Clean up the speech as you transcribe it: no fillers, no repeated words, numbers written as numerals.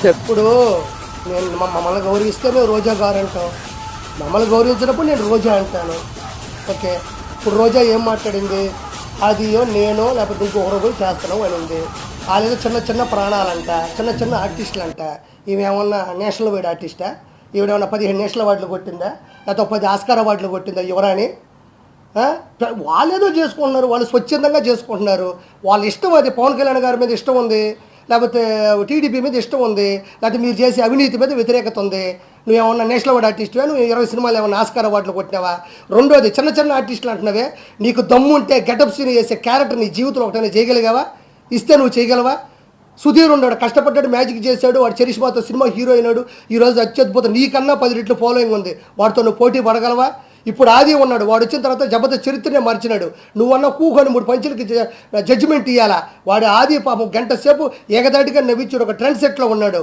ఇప్పుడు నేను మమ్మల్ని గౌరవిస్తే మేము రోజా గారు అంటాం, మమ్మల్ని గౌరవించినప్పుడు నేను రోజా అంటాను. ఓకే, ఇప్పుడు రోజా ఏం మాట్లాడింది? అదియో నేను లేకపోతే ఇంకొకరు పోయి చేస్తున్నావు అని ఉంది. వాళ్ళేదో చిన్న చిన్న ప్రాణాలంట, చిన్న చిన్న ఆర్టిస్టులు అంట. ఈమెమన్నా నేషనల్ వైడ్ ఆర్టిస్టా? ఈవిడేమన్నా 15 నేషనల్ అవార్డులు కొట్టిందా, లేకపోతే 10 ఆస్కార్ అవార్డులు కొట్టిందా యువరాణి? వాళ్ళేదో చేసుకుంటున్నారు, వాళ్ళు స్వచ్ఛందంగా చేసుకుంటున్నారు. వాళ్ళ ఇష్టం, అది పవన్ కళ్యాణ్ గారి మీద ఇష్టం ఉంది, లేకపోతే టీడీపీ మీద ఇష్టం ఉంది, లేకపోతే మీరు చేసే అవినీతి మీద వ్యతిరేకత ఉంది. నువ్వేమన్నా నేషనల్ అవార్డు ఆర్టిస్టువా? నువ్వు 20 సినిమాలు ఏమన్నా ఆస్కార్ అవార్డులు కొట్టినావా? రెండోది, చిన్న చిన్న ఆర్టిస్టులు అంటున్నావే, నీకు దమ్ము ఉంటే గెటప్ సీన్ చేసే క్యారెక్టర్ నీ జీవితంలో ఒకటైనా చేయగలిగావా? ఇస్తే నువ్వు చేయగలవా? సుధీర్ ఉన్నాడు, కష్టపడ్డాడు, మ్యాజిక్ చేశాడు, వాడు చరిష్మాతో సినిమా హీరో అయినాడు, ఈరోజు అత్యద్భుతం, నీకన్నా 10 రెట్లు ఫాలోయింగ్ ఉంది, వాడితో నువ్వు పోటీ పడగలవా? ఇప్పుడు ఆది ఉన్నాడు, వాడు వచ్చిన తర్వాత జబర్దస్త్ చరిత్రనే మార్చినాడు. నువ్వన్నా కూకొని 3 పంచులకి జడ్జిమెంట్ ఇవ్వాలా? వాడు ఆది పాపం గంట సేపు ఏకదాటిగా నవ్వించాడు, ఒక ట్రెండ్ సెట్లో ఉన్నాడు.